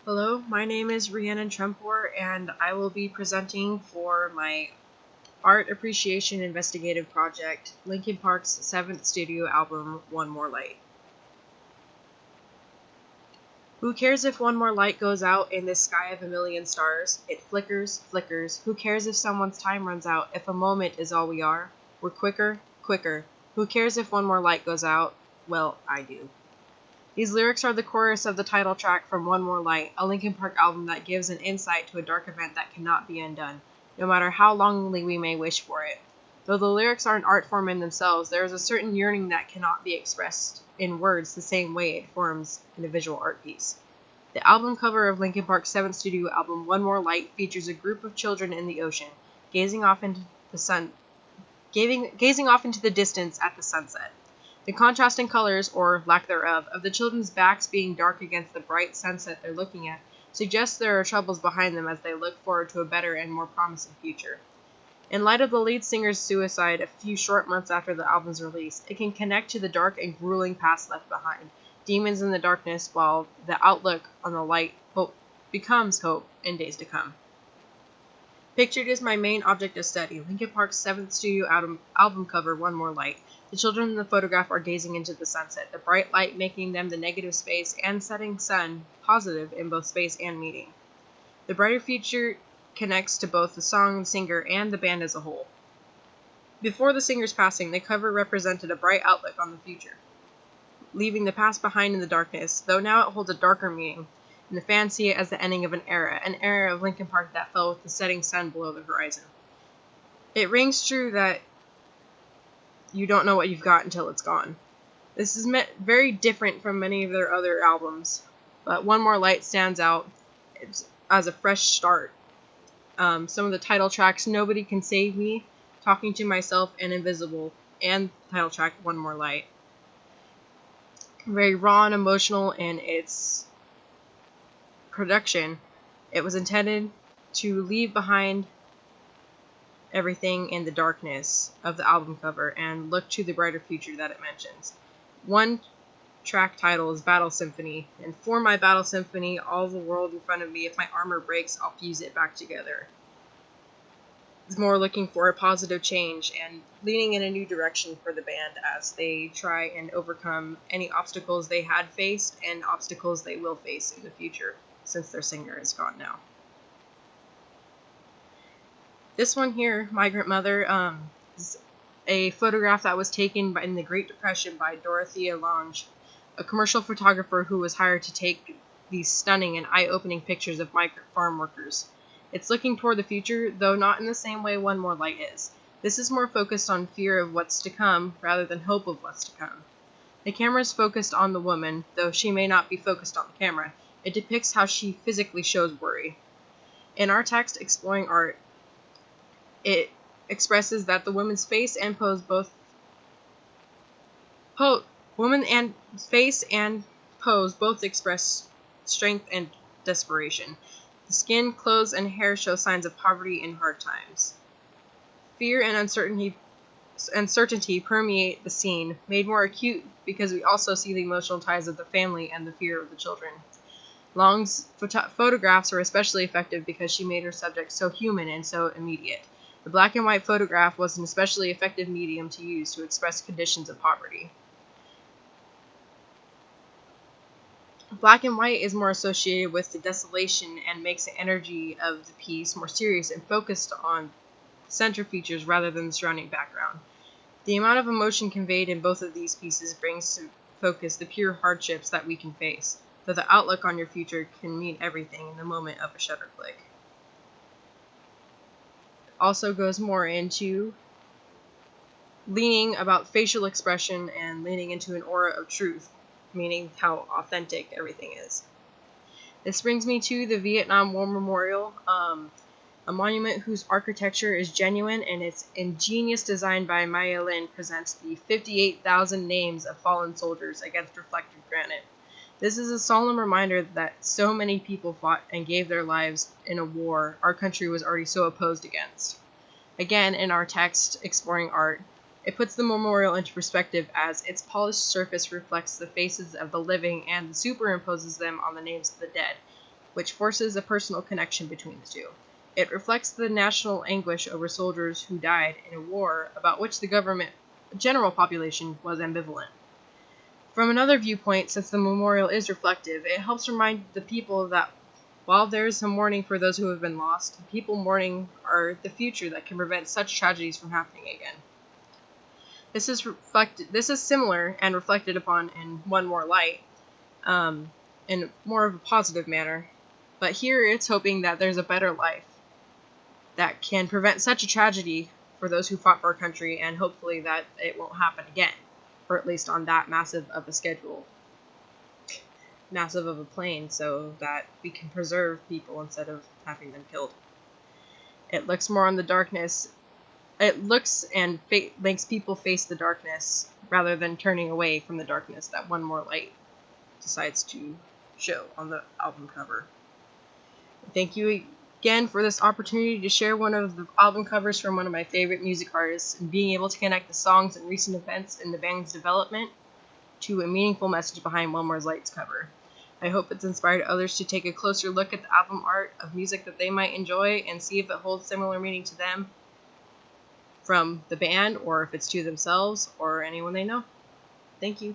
Hello, my name is Rhiannon Trempor, and I will be presenting for my Art Appreciation Investigative project, Linkin Park's 7th studio album, One More Light. Who cares if one more light goes out in this sky of a million stars? It flickers, flickers. Who cares if someone's time runs out, if a moment is all we are? We're quicker, quicker. Who cares if one more light goes out? Well, I do. These lyrics are the chorus of the title track from One More Light, a Linkin Park album that gives an insight to a dark event that cannot be undone, no matter how longingly we may wish for it. Though the lyrics are an art form in themselves, there is a certain yearning that cannot be expressed in words the same way it forms in a visual art piece. The album cover of Linkin Park's 7th studio album, One More Light, features a group of children in the ocean, gazing off into the distance at the sunset. The contrasting colors, or lack thereof, of the children's backs being dark against the bright sunset they're looking at suggests there are troubles behind them as they look forward to a better and more promising future. In light of the lead singer's suicide a few short months after the album's release, it can connect to the dark and grueling past left behind, demons in the darkness, while the outlook on the light becomes hope in days to come. Pictured is my main object of study, Linkin Park's 7th studio album cover, One More Light. The children in the photograph are gazing into the sunset, the bright light making them the negative space and setting sun positive in both space and meaning. The brighter future connects to both the song, the singer, and the band as a whole. Before the singer's passing, the cover represented a bright outlook on the future, leaving the past behind in the darkness, though now it holds a darker meaning, and the fans see it as the ending of an era of Linkin Park that fell with the setting sun below the horizon. It rings true that you don't know what you've got until it's gone. This is very different from many of their other albums, but One More Light stands out as a fresh start. Some of the title tracks, Nobody Can Save Me, Talking to Myself, and Invisible, and the title track, One More Light. Very raw and emotional in its production. It was intended to leave behind everything in the darkness of the album cover and look to the brighter future that it mentions. One track title is Battle Symphony, and for my Battle Symphony, all the world in front of me, if my armor breaks, I'll fuse it back together. It's more looking for a positive change and leaning in a new direction for the band as they try and overcome any obstacles they had faced and obstacles they will face in the future, since their singer is gone now. This one here, Migrant Mother, is a photograph that was taken in the Great Depression by Dorothea Lange, a commercial photographer who was hired to take these stunning and eye-opening pictures of migrant farm workers. It's looking toward the future, though not in the same way One More Light is. This is more focused on fear of what's to come rather than hope of what's to come. The camera is focused on the woman, though she may not be focused on the camera. It depicts how she physically shows worry. In our text, Exploring Art, it expresses that the woman's face and pose both express strength and desperation. The skin, clothes, and hair show signs of poverty and hard times. Fear and uncertainty permeate the scene, made more acute because we also see the emotional ties of the family and the fear of the children. Lange's photographs were especially effective because she made her subject so human and so immediate. The black and white photograph was an especially effective medium to use to express conditions of poverty. Black and white is more associated with the desolation and makes the energy of the piece more serious and focused on center features rather than the surrounding background. The amount of emotion conveyed in both of these pieces brings to focus the pure hardships that we can face, though the outlook on your future can mean everything in the moment of a shutter click. Also goes more into leaning about facial expression and leaning into an aura of truth, meaning how authentic everything is. This brings me to the Vietnam War Memorial, a monument whose architecture is genuine and its ingenious design by Maya Lin presents the 58,000 names of fallen soldiers against reflected granite. This is a solemn reminder that so many people fought and gave their lives in a war our country was already so opposed against. Again, in our text, Exploring Art, it puts the memorial into perspective as its polished surface reflects the faces of the living and superimposes them on the names of the dead. which forces a personal connection between the two. It reflects the national anguish over soldiers who died in a war about which the general population was ambivalent. From another viewpoint, since the memorial is reflective, it helps remind the people that while there is some mourning for those who have been lost, the people mourning are the future that can prevent such tragedies from happening again. This is similar and reflected upon in One More Light, in more of a positive manner. But here it's hoping that there's a better life that can prevent such a tragedy for those who fought for our country, and hopefully that it won't happen again, or at least on that massive of a schedule, massive of a plane, so that we can preserve people instead of having them killed. It looks more on the darkness. It looks and makes people face the darkness rather than turning away from the darkness that One More Light decides to show on the album cover. Thank you again for this opportunity to share one of the album covers from one of my favorite music artists, and being able to connect the songs and recent events in the band's development to a meaningful message behind One More Light's cover. I hope it's inspired others to take a closer look at the album art of music that they might enjoy and see if it holds similar meaning to them from the band, or if it's to themselves or anyone they know. Thank you.